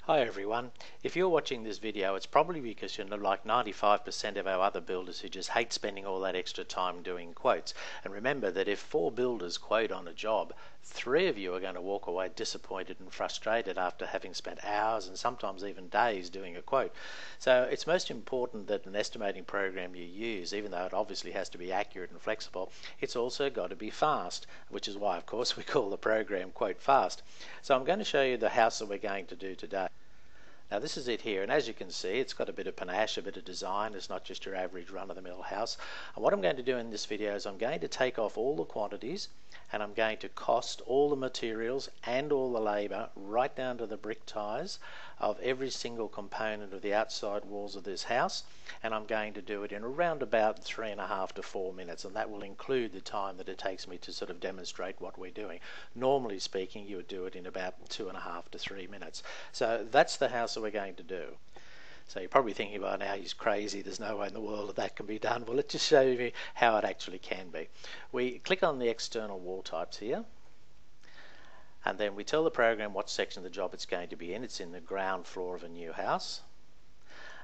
Hi everyone. If you're watching this video, it's probably because you're like 95% of our other builders who just hate spending all that extra time doing quotes. And remember that if 4 builders quote on a job, 3 of you are going to walk away disappointed and frustrated after having spent hours and sometimes even days doing a quote. So it's most important that an estimating program you use, even though it obviously has to be accurate and flexible, it's also got to be fast, which is why of course we call the program QuoteFast. So I'm going to show you the house that we're going to do today. Now this is it here, and as you can see, it's got a bit of panache, a bit of design. It's not just your average run-of-the-mill house. And what I'm going to do in this video is I'm going to take off all the quantities and I'm going to cost all the materials and all the labour right down to the brick ties of every single component of the outside walls of this house, and I'm going to do it in around about 3.5 to 4 minutes, and that will include the time that it takes me to sort of demonstrate what we're doing. Normally speaking, you would do it in about 2.5 to 3 minutes. So that's the house that we're going to do. So you're probably thinking by now, he's crazy, there's no way in the world that can be done. Well, let's just show you how it actually can be. We click on the external wall types here, and then we tell the program what section of the job it's going to be in. It's in the ground floor of a new house.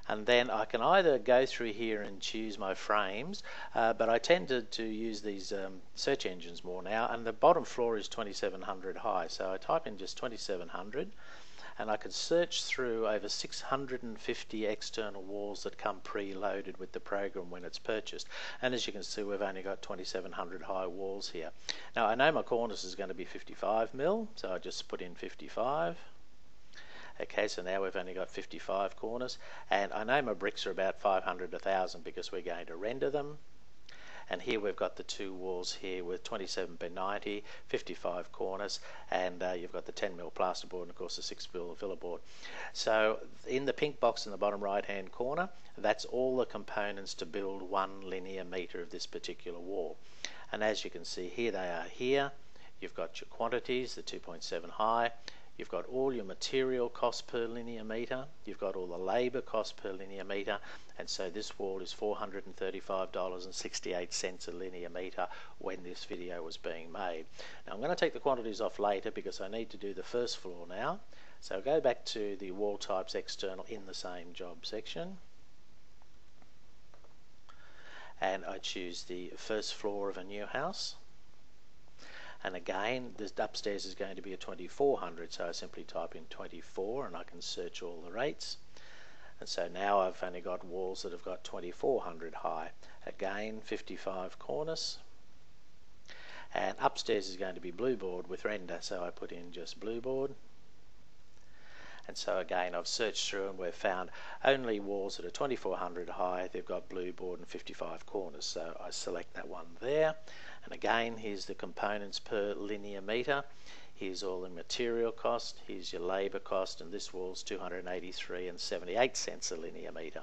And then I can either go through here and choose my frames, but I tend to use these search engines more now, and the bottom floor is 2700 high, so I type in just 2700. And I can search through over 650 external walls that come pre-loaded with the program when it's purchased. And as you can see, we've only got 2700 high walls here. Now I know my cornice is going to be 55 mil, so I just put in 55. Okay, so now we've only got 55 cornice, and I know my bricks are about 500 to 1000 because we're going to render them. And here we've got the 2 walls here with 27 by 90, 55 cornice, and you've got the 10 mil plasterboard and of course the 6 mil filler board. So in the pink box in the bottom right hand corner, that's all the components to build 1 linear metre of this particular wall. And as you can see here, they are here. You've got your quantities, the 2.7 high. You've got all your material cost per linear metre, you've got all the labour cost per linear metre, and so this wall is $435.68 a linear metre when this video was being made. Now I'm going to take the quantities off later because I need to do the first floor now. So go back to the wall types external in the same job section, and I choose the first floor of a new house. And again, this upstairs is going to be a 2400, so I simply type in 24 and I can search all the rates. And so now I've only got walls that have got 2400 high. Again, 55 cornice. And upstairs is going to be blue board with render, so I put in just blue board. And so again, I've searched through and we've found only walls that are 2400 high, they've got blue board and 55 corners, so I select that one there. And again, here's the components per linear metre. Here's all the material cost, here's your labour cost, and this wall's 283.78 a linear metre.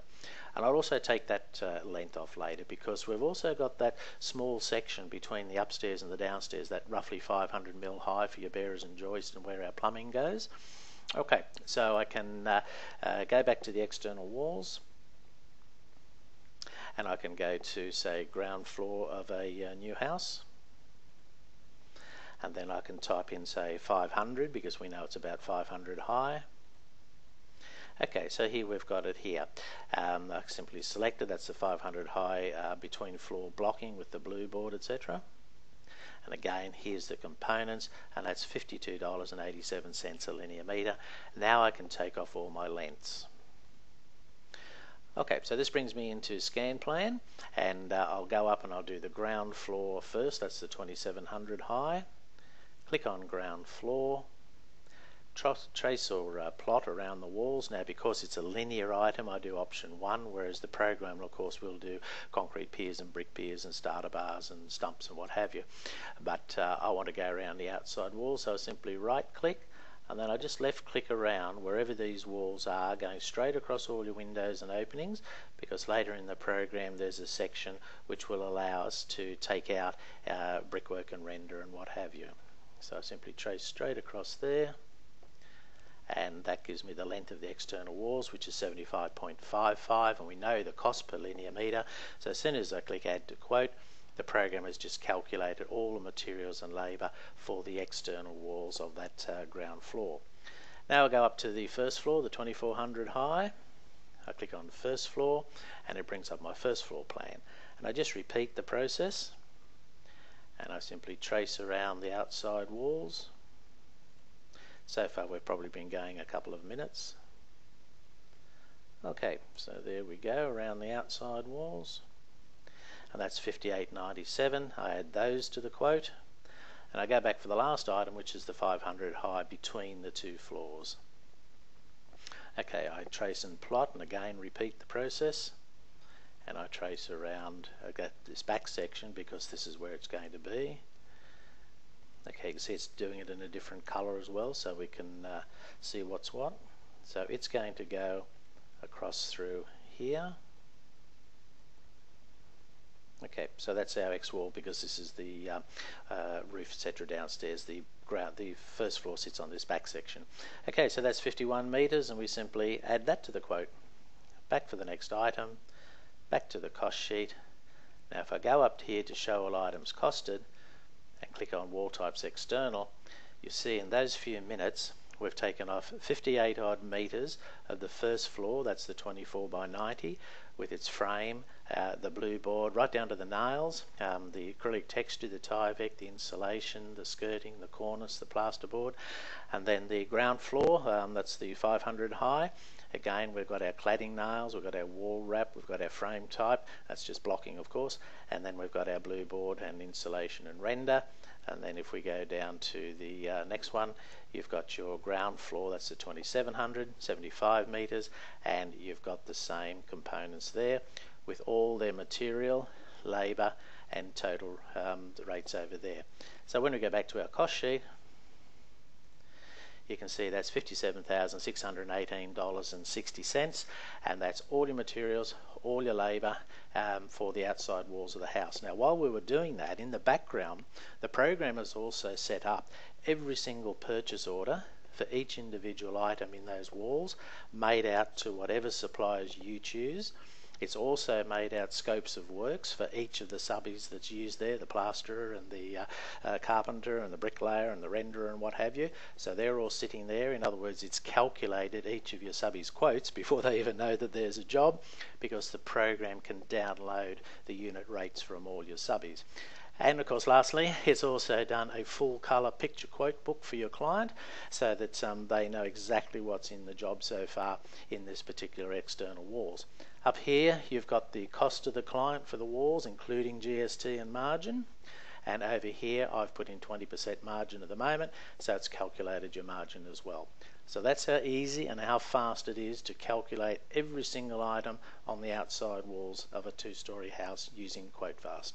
And I'll also take that length off later because we've also got that small section between the upstairs and the downstairs, that roughly 500 mil high for your bearers and joists and where our plumbing goes. Okay, so I can go back to the external walls, and I can go to, say, ground floor of a new house, and then I can type in, say, 500 because we know it's about 500 high. Okay, so here we've got it here. I simply selected, that's the 500 high between floor blocking with the blue board, etc. And again, here's the components, and that's $52.87 a linear metre. Now I can take off all my lengths. Okay, so this brings me into scan plan, and I'll go up and I'll do the ground floor first. That's the 2700 high. Click on ground floor. Trace or plot around the walls. Now because it's a linear item, I do option 1, whereas the program of course will do concrete piers and brick piers and starter bars and stumps and what have you. But I want to go around the outside wall, so I simply right click and then I just left click around wherever these walls are, going straight across all your windows and openings, because later in the program there's a section which will allow us to take out brickwork and render and what have you. So I simply trace straight across there, and that gives me the length of the external walls, which is 75.55, and we know the cost per linear metre. So as soon as I click add to quote, the program has just calculated all the materials and labour for the external walls of that ground floor. Now I'll go up to the first floor, the 2400 high. I click on the first floor and it brings up my first floor plan. And I just repeat the process and I simply trace around the outside walls. So far we've probably been going a couple of minutes. Okay, so there we go around the outside walls. And that's 58.97. I add those to the quote. And I go back for the last item, which is the 500 high between the two floors. Okay, I trace and plot and again repeat the process. And I trace around this back section because this is where it's going to be. Okay, you can see it's doing it in a different colour as well, so we can see what's what. So it's going to go across through here. Okay, so that's our X wall because this is the roof, etc. downstairs. The first floor sits on this back section. Okay, so that's 51 metres, and we simply add that to the quote. Back for the next item, back to the cost sheet. Now if I go up here to show all items costed and click on wall types external, you see in those few minutes we've taken off 58 odd metres of the first floor, that's the 24 by 90, with its frame, the blue board, right down to the nails, the acrylic texture, the Tyvek, the insulation, the skirting, the cornice, the plasterboard, and then the ground floor, that's the 500 high. Again, we've got our cladding nails, we've got our wall wrap, we've got our frame type, that's just blocking of course, and then we've got our blue board and insulation and render. And then if we go down to the next one, you've got your ground floor, that's the 2700, 75 metres, and you've got the same components there with all their material, labour and total rates over there. So when we go back to our cost sheet, you can see that's $57,618.60, and that's all your materials, all your labour for the outside walls of the house. Now while we were doing that, in the background the program has also set up every single purchase order for each individual item in those walls, made out to whatever suppliers you choose. It's also made out scopes of works for each of the subbies that's used there, the plasterer and the carpenter and the bricklayer and the renderer and what have you. So they're all sitting there. In other words, it's calculated each of your subbies' quotes before they even know that there's a job, because the program can download the unit rates from all your subbies. And of course, lastly, it's also done a full colour picture quote book for your client so that they know exactly what's in the job so far in this particular external walls. Up here, you've got the cost of the client for the walls, including GST and margin. And over here, I've put in 20% margin at the moment, so it's calculated your margin as well. So that's how easy and how fast it is to calculate every single item on the outside walls of a two-storey house using QuoteFast.